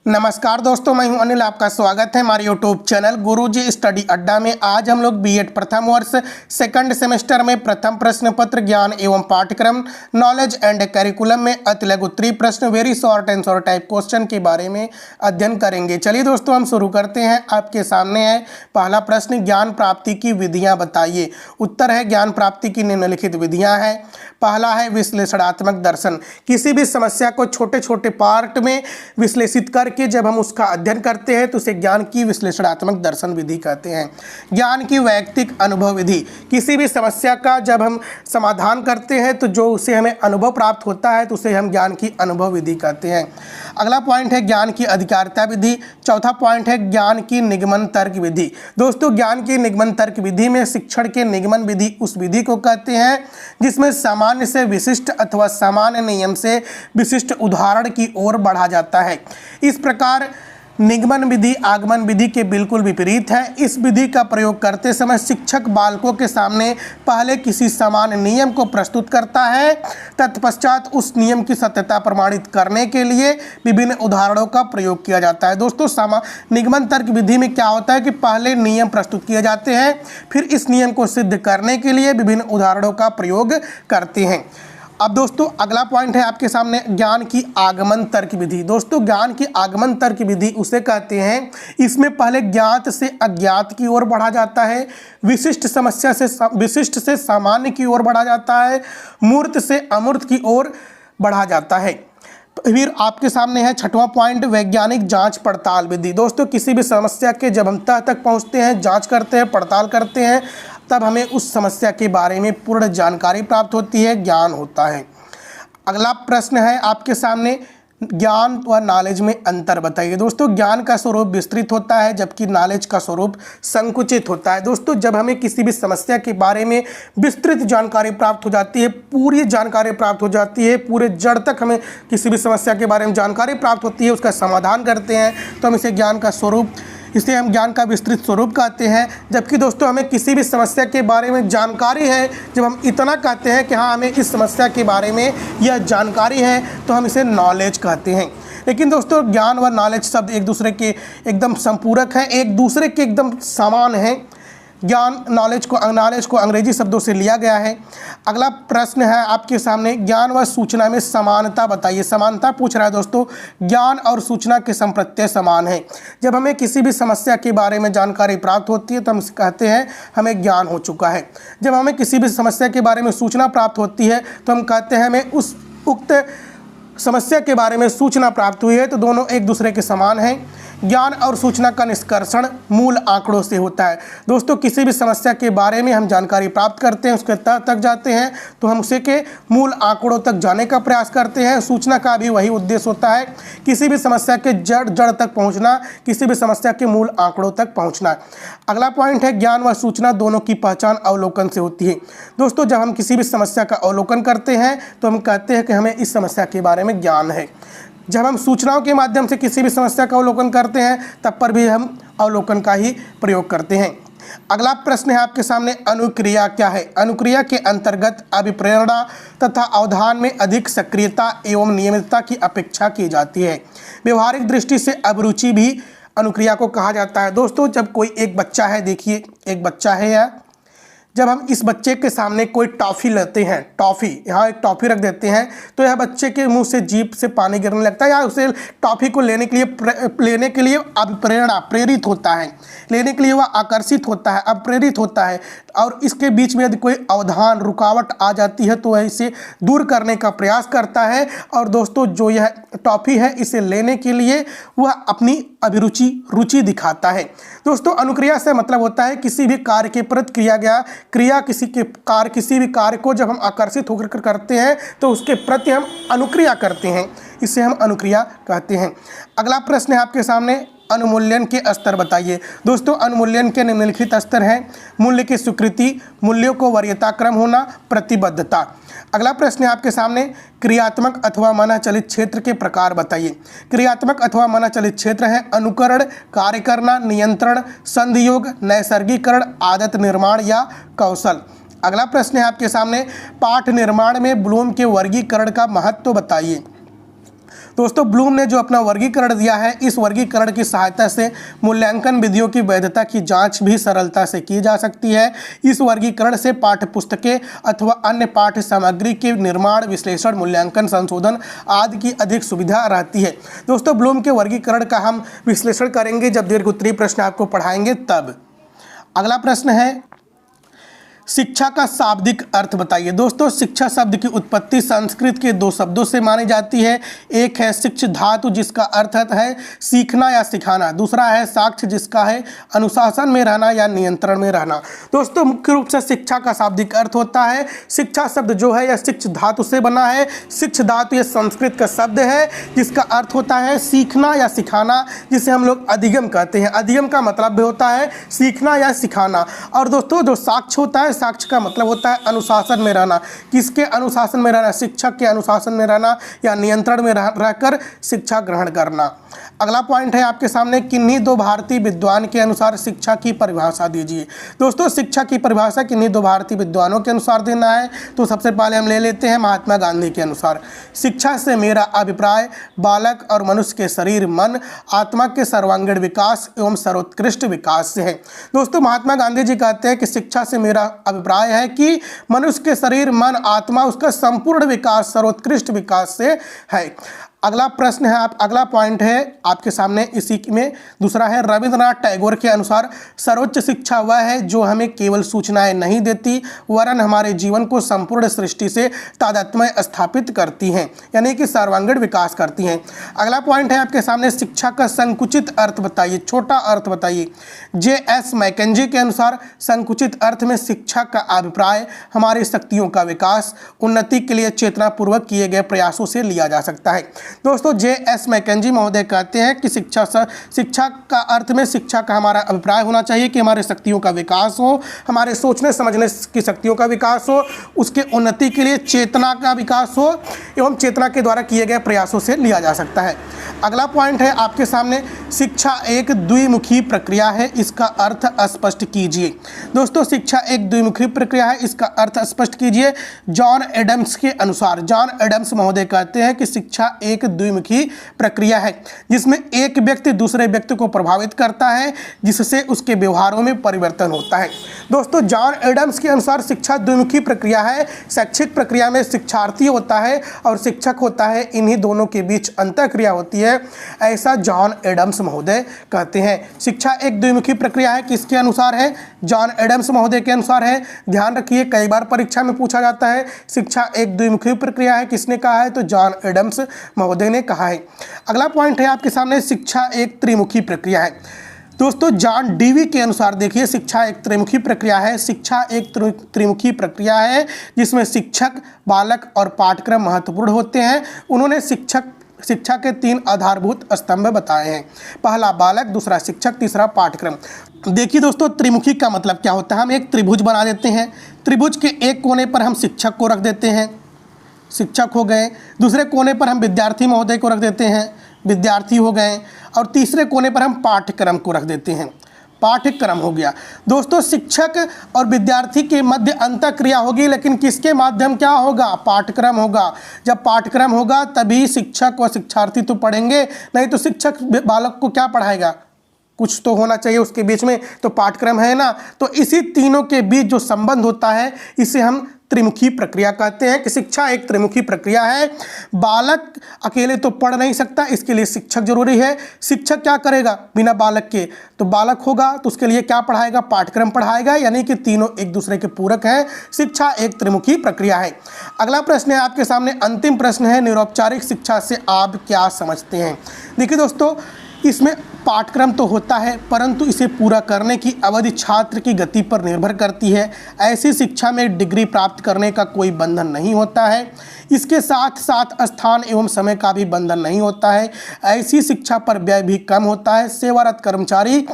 नमस्कार दोस्तों, मैं हूं अनिल। आपका स्वागत है हमारे यूट्यूब चैनल गुरुजी स्टडी अड्डा में। आज हम लोग बीएड प्रथम वर्ष सेकंड सेमेस्टर में प्रथम प्रश्न पत्र ज्ञान एवं पाठ्यक्रम नॉलेज एंड करिकुलम में अति लघु उत्तरीय प्रश्न very short answer type question के बारे में अध्ययन करेंगे। चलिए दोस्तों, हम शुरू करते हैं। आपके सामने है पहला प्रश्न, ज्ञान प्राप्ति की विधियाँ बताइए। उत्तर है ज्ञान प्राप्ति की निम्नलिखित विधियाँ हैं। पहला है विश्लेषणात्मक दर्शन। किसी भी समस्या को छोटे छोटे पार्ट में विश्लेषित करके जब हम उसका अध्ययन करते हैं तो उसे ज्ञान की विश्लेषणात्मक दर्शन विधि कहते हैं। ज्ञान की वैयक्तिक अनुभव विधि। किसी भी समस्या का जब हम समाधान करते हैं तो जो उसे हमें अनुभव प्राप्त होता है तो उसे हम ज्ञान की अनुभव विधि कहते हैं। अगला पॉइंट है ज्ञान की अधिकारिता विधि। चौथा पॉइंट है ज्ञान की निगमन तर्क विधि। दोस्तों, ज्ञान की निगमन तर्क विधि में शिक्षण के निगमन विधि उस विधि को कहते हैं जिसमें सामान्य से विशिष्ट अथवा सामान्य नियम से विशिष्ट उदाहरण की ओर बढ़ा जाता है। इस प्रकार निगमन विधि आगमन विधि के बिल्कुल विपरीत है। इस विधि का प्रयोग करते समय शिक्षक बालकों के सामने पहले किसी सामान्य नियम को प्रस्तुत करता है, तत्पश्चात उस नियम की सत्यता प्रमाणित करने के लिए विभिन्न उदाहरणों का प्रयोग किया जाता है। दोस्तों, निगमन तर्क विधि में क्या होता है कि पहले नियम प्रस्तुत किए जाते हैं, फिर इस नियम को सिद्ध करने के लिए विभिन्न उदाहरणों का प्रयोग करते हैं। अब दोस्तों, अगला पॉइंट है आपके सामने ज्ञान की आगमन तर्क विधि। दोस्तों, ज्ञान की आगमन तर्क विधि उसे कहते हैं इसमें पहले ज्ञात से अज्ञात की ओर बढ़ा जाता है, विशिष्ट से सामान्य की ओर बढ़ा जाता है, मूर्त से अमूर्त की ओर बढ़ा जाता है। फिर आपके सामने है छठवां पॉइंट वैज्ञानिक जांच पड़ताल विधि। दोस्तों, किसी भी समस्या के जब हम तह तक पहुंचते हैं, जांच करते हैं, पड़ताल करते हैं, तब हमें उस समस्या के बारे में पूर्ण जानकारी प्राप्त होती है, ज्ञान होता है। अगला प्रश्न है आपके सामने, ज्ञान व नॉलेज में अंतर बताइए। दोस्तों, ज्ञान का स्वरूप विस्तृत होता है जबकि नॉलेज का स्वरूप संकुचित होता है। दोस्तों, जब हमें किसी भी समस्या के बारे में विस्तृत जानकारी प्राप्त हो जाती है, पूरी जानकारी प्राप्त हो जाती है, पूरे जड़ तक हमें किसी भी समस्या के बारे में जानकारी प्राप्त होती है, उसका समाधान करते हैं तो हम इसे ज्ञान का स्वरूप, इसे हम ज्ञान का विस्तृत स्वरूप कहते हैं। जबकि दोस्तों, हमें किसी भी समस्या के बारे में जानकारी है, जब हम इतना कहते हैं कि हाँ हमें इस समस्या के बारे में यह जानकारी है तो हम इसे नॉलेज कहते हैं। लेकिन दोस्तों, ज्ञान व नॉलेज शब्द एक दूसरे के एकदम संपूरक हैं, एक दूसरे के एकदम समान हैं। ज्ञान नॉलेज को अंग्रेजी शब्दों से लिया गया है। अगला प्रश्न है आपके सामने, ज्ञान व सूचना में समानता बताइए। समानता पूछ रहा है दोस्तों, ज्ञान और सूचना के संप्रत्यय समान है। जब हमें किसी भी समस्या के बारे में जानकारी प्राप्त होती है तो हम कहते हैं हमें ज्ञान हो चुका है। जब हमें किसी भी समस्या के बारे में सूचना प्राप्त होती है तो हम कहते हैं हमें उस उक्त समस्या के बारे में सूचना प्राप्त हुई है। तो दोनों एक दूसरे के समान हैं। ज्ञान और सूचना का निष्कर्षण मूल आंकड़ों से होता है। दोस्तों, किसी भी समस्या के बारे में हम जानकारी प्राप्त करते हैं, उसके तह तक जाते हैं तो हम उसे के मूल आंकड़ों तक जाने का प्रयास करते हैं। सूचना का भी वही उद्देश्य होता है, किसी भी समस्या के जड़ तक पहुंचना, किसी भी समस्या के मूल आंकड़ों तक पहुंचना। अगला पॉइंट है ज्ञान व सूचना दोनों की पहचान अवलोकन से होती है। दोस्तों, जब हम किसी भी समस्या का अवलोकन करते हैं तो हम कहते हैं कि हमें इस समस्या के बारे में ज्ञान है। जब हम सूचनाओं के माध्यम से किसी भी समस्या का अवलोकन करते हैं तब पर भी हम अवलोकन का ही प्रयोग करते हैं। अगला प्रश्न है आपके सामने, अनुक्रिया क्या है। अनुक्रिया के अंतर्गत अभिप्रेरणा तथा अवधान में अधिक सक्रियता एवं नियमितता की अपेक्षा की जाती है। व्यवहारिक दृष्टि से अभिरुचि भी अनुक्रिया को कहा जाता है। दोस्तों, जब कोई एक बच्चा है, देखिए एक बच्चा है या जब हम इस बच्चे के सामने कोई टॉफ़ी लेते हैं, टॉफ़ी यहाँ एक टॉफ़ी रख देते हैं तो यह बच्चे के मुंह से जीभ से पानी गिरने लगता है या उसे टॉफ़ी को लेने के लिए अभिप्रेरणा प्रेरित होता है, लेने के लिए वह आकर्षित होता है, अप्रेरित होता है। और इसके बीच में यदि कोई अवधान रुकावट आ जाती है तो वह इसे दूर करने का प्रयास करता है। और दोस्तों, जो यह टॉफ़ी है इसे लेने के लिए वह अपनी रुचि दिखाता है। दोस्तों, अनुक्रिया से मतलब होता है किसी भी कार्य के प्रति किया गया क्रिया, किसी भी कार्य को जब हम आकर्षित होकर करते हैं तो उसके प्रति हम अनुक्रिया करते हैं, इसे हम अनुक्रिया कहते हैं। अगला प्रश्न है आपके सामने, अनुमूल्यन के स्तर बताइए। दोस्तों, अनुमूल्यन के निम्नलिखित स्तर हैं, मूल्य की स्वीकृति, मूल्यों को वरीयता क्रम होना, प्रतिबद्धता। अगला प्रश्न है आपके सामने, क्रियात्मक अथवा मनःचलित क्षेत्र के प्रकार बताइए। क्रियात्मक अथवा मनःचलित क्षेत्र है अनुकरण, कार्य करना, नियंत्रण, संधियोग, नैसर्गीकरण, आदत निर्माण या कौशल। अगला प्रश्न है आपके सामने, पाठ निर्माण में ब्लूम के वर्गीकरण का महत्व बताइए। दोस्तों ब्लूम ने जो अपना वर्गीकरण दिया है, इस वर्गीकरण की सहायता से मूल्यांकन विधियों की वैधता की जांच भी सरलता से की जा सकती है। इस वर्गीकरण से पाठ्य पुस्तकें अथवा अन्य पाठ्य सामग्री के निर्माण, विश्लेषण, मूल्यांकन, संशोधन आदि की अधिक सुविधा रहती है। दोस्तों ब्लूम के वर्गीकरण का हम विश्लेषण करेंगे जब दीर्घ उत्तरीय प्रश्न आपको पढ़ाएंगे तब। अगला प्रश्न है, शिक्षा का शाब्दिक अर्थ बताइए। दोस्तों शिक्षा शब्द की उत्पत्ति संस्कृत के दो शब्दों से मानी जाती है। एक है शिक्ष धातु जिसका अर्थ है सीखना या सिखाना, दूसरा है साक्ष्य जिसका है अनुशासन में रहना या नियंत्रण में रहना। दोस्तों मुख्य रूप से शिक्षा का शाब्दिक अर्थ होता है, शिक्षा शब्द जो है यह शिक्ष धातु से बना है। शिक्ष धातु यह संस्कृत का शब्द है जिसका अर्थ होता है सीखना या सिखाना, जिसे हम लोग अधिगम कहते हैं। अधिगम का मतलब भी होता है सीखना या सिखाना। और दोस्तों जो साक्ष्य होता है, साक्ष्य का मतलब होता है अनुशासन में रहना। किसके अनुशासन में रहना? शिक्षक के अनुशासन में रहना या नियंत्रण में रहकर शिक्षा ग्रहण करना। अगला पॉइंट है आपके सामने, किन्हीं दो भारतीय विद्वान के अनुसार शिक्षा की परिभाषा दीजिए। दोस्तों शिक्षा की परिभाषा किन्हीं दो भारतीय विद्वानों के अनुसार देना है। तो सबसे पहले हम ले लेते हैं महात्मा गांधी के अनुसार। शिक्षा से मेरा अभिप्राय बालक और मनुष्य के शरीर, मन, आत्मा के सर्वांगीण विकास एवं सर्वोत्कृष्ट विकास से है। दोस्तों महात्मा गांधी जी कहते हैं कि शिक्षा से मेरा अभिप्राय है कि मनुष्य के शरीर, मन, आत्मा, उसका संपूर्ण विकास सर्वोत्कृष्ट विकास से है। अगला प्रश्न है अगला पॉइंट है आपके सामने, इसी में दूसरा है, रविंद्रनाथ टैगोर के अनुसार सर्वोच्च शिक्षा वह है जो हमें केवल सूचनाएं नहीं देती वरन हमारे जीवन को संपूर्ण सृष्टि से तादात्म्य स्थापित करती हैं, यानी कि सर्वांगीण विकास करती हैं। अगला पॉइंट है आपके सामने, शिक्षा का संकुचित अर्थ बताइए, छोटा अर्थ बताइए। J.S. मैकेंजी के अनुसार संकुचित अर्थ में शिक्षा का अभिप्राय हमारी शक्तियों का विकास, उन्नति के लिए चेतनापूर्वक किए गए प्रयासों से लिया जा सकता है। दोस्तों J.S. मैकेंजी महोदय कहते हैं कि शिक्षा का अर्थ में शिक्षा का हमारा अभिप्राय होना चाहिए कि हमारे शक्तियों का विकास हो, हमारे सोचने समझने की शक्तियों का विकास हो, उसके उन्नति के लिए चेतना का विकास हो एवं चेतना के द्वारा किए गए प्रयासों से लिया जा सकता है। अगला पॉइंट है आपके सामने, शिक्षा एक द्विमुखी प्रक्रिया है, इसका अर्थ स्पष्ट कीजिए। दोस्तों शिक्षा एक द्विमुखी प्रक्रिया है, इसका अर्थ स्पष्ट कीजिए। जॉन एडम्स के अनुसार, जॉन एडम्स महोदय कहते हैं कि शिक्षा एक द्विमुखी प्रक्रिया है जिसमें एक व्यक्ति दूसरे व्यक्ति को प्रभावित करता है जिससे उसके व्यवहारों में परिवर्तन होता है। दोस्तों जॉन एडम्स के अनुसार शिक्षा द्विमुखी प्रक्रिया है। शैक्षिक प्रक्रिया में शिक्षार्थी होता है और शिक्षक होता है, इन्हीं दोनों के बीच अंतःक्रिया होती है, ऐसा जॉन एडम्स महोदय कहते हैं। शिक्षा एक द्विमुखी प्रक्रिया है, किसके अनुसार है? जॉन एडम्स महोदय के अनुसार है। ध्यान रखिए कई बार परीक्षा में पूछा जाता है शिक्षा एक द्विमुखी प्रक्रिया है, किसने कहा है? तो जॉन एडम्स महोदय ने कहा है। अगला पॉइंट है आपके सामने, शिक्षा एक त्रिमुखी प्रक्रिया है। दोस्तों जॉन डीवी के अनुसार देखिए शिक्षा एक त्रिमुखी प्रक्रिया है। शिक्षा एक त्रिमुखी प्रक्रिया है जिसमें शिक्षक, बालक और पाठ्यक्रम महत्वपूर्ण होते हैं। उन्होंने शिक्षा के 3 आधारभूत स्तंभ बताए हैं, पहला बालक, दूसरा शिक्षक, तीसरा पाठ्यक्रम। देखिए दोस्तों त्रिमुखी का मतलब क्या होता है, हम एक त्रिभुज बना देते हैं, त्रिभुज के एक कोने पर हम शिक्षक को रख देते हैं, शिक्षक हो गए, दूसरे कोने पर हम विद्यार्थी महोदय को रख देते हैं, विद्यार्थी हो गए, और तीसरे कोने पर हम पाठ्यक्रम को रख देते हैं, पाठ्यक्रम हो गया। दोस्तों शिक्षक और विद्यार्थी के मध्य अंतःक्रिया होगी, लेकिन किसके माध्यम क्या होगा? पाठ्यक्रम होगा। जब पाठ्यक्रम होगा तभी शिक्षक व शिक्षार्थी तो पढ़ेंगे, नहीं तो शिक्षक बालक को क्या पढ़ाएगा? कुछ तो होना चाहिए उसके बीच में, तो पाठ्यक्रम है ना। तो इसी तीनों के बीच जो संबंध होता है इसे हम त्रिमुखी प्रक्रिया कहते हैं कि शिक्षा एक त्रिमुखी प्रक्रिया है। बालक अकेले तो पढ़ नहीं सकता, इसके लिए शिक्षक जरूरी है। शिक्षक क्या करेगा बिना बालक के? तो बालक होगा तो उसके लिए क्या पढ़ाएगा? पाठ्यक्रम पढ़ाएगा, यानी कि तीनों एक दूसरे के पूरक हैं। शिक्षा एक त्रिमुखी प्रक्रिया है। अगला प्रश्न है आपके सामने, अंतिम प्रश्न है, निरौपचारिक शिक्षा से आप क्या समझते हैं? देखिए दोस्तों इसमें पाठ्यक्रम तो होता है परंतु इसे पूरा करने की अवधि छात्र की गति पर निर्भर करती है। ऐसी शिक्षा में डिग्री प्राप्त करने का कोई बंधन नहीं होता है। इसके साथ साथ स्थान एवं समय का भी बंधन नहीं होता है। ऐसी शिक्षा पर व्यय भी कम होता है। सेवारत कर्मचारी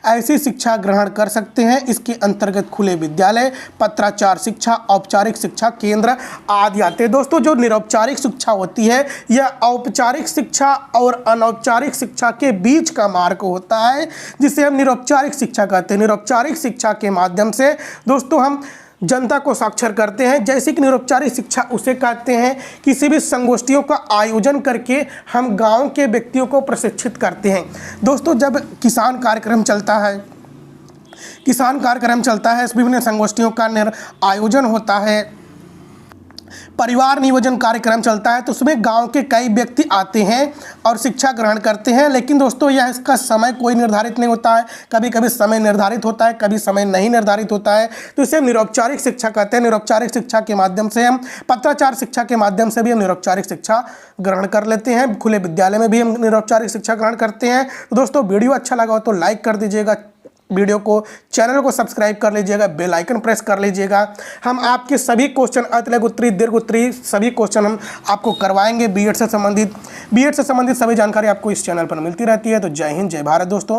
ऐसी शिक्षा ग्रहण कर सकते हैं। इसके अंतर्गत खुले विद्यालय, पत्राचार शिक्षा, औपचारिक शिक्षा केंद्र आदि आते हैं। दोस्तों जो निरौपचारिक शिक्षा होती है यह औपचारिक शिक्षा और अनौपचारिक शिक्षा के बीच का मार्ग होता है, जिसे हम निरौपचारिक शिक्षा कहते हैं। निरौपचारिक शिक्षा के माध्यम से दोस्तों हम जनता को साक्षर करते हैं। जैसे कि निरौपचारिक शिक्षा उसे कहते हैं किसी भी संगोष्ठियों का आयोजन करके हम गांव के व्यक्तियों को प्रशिक्षित करते हैं। दोस्तों, जब किसान कार्यक्रम चलता है, विभिन्न संगोष्ठियों का आयोजन होता है, परिवार नियोजन कार्यक्रम चलता है, तो उसमें गांव के कई व्यक्ति आते हैं और शिक्षा ग्रहण करते हैं। लेकिन दोस्तों, यह इसका समय कोई निर्धारित नहीं होता है। कभी कभी समय निर्धारित होता है, कभी समय नहीं निर्धारित होता है। तो इसे हम निरौपचारिक शिक्षा कहते हैं। निरौपचारिक शिक्षा के माध्यम से हम पत्राचार शिक्षा के माध्यम से भी हम निरौपचारिक शिक्षा ग्रहण कर लेते हैं। खुले विद्यालय में भी हम निरौपचारिक शिक्षा ग्रहण करते हैं। तो दोस्तों, वीडियो अच्छा लगा हो तो लाइक कर दीजिएगा, वीडियो को, चैनल को सब्सक्राइब कर लीजिएगा, बेल आइकन प्रेस कर लीजिएगा। हम आपके सभी क्वेश्चन, अतलग उत्तरी, दीर्घ उत्तरी, सभी क्वेश्चन हम आपको करवाएंगे। बीएड से संबंधित सभी जानकारी आपको इस चैनल पर मिलती रहती है। तो जय हिंद, जय भारत दोस्तों।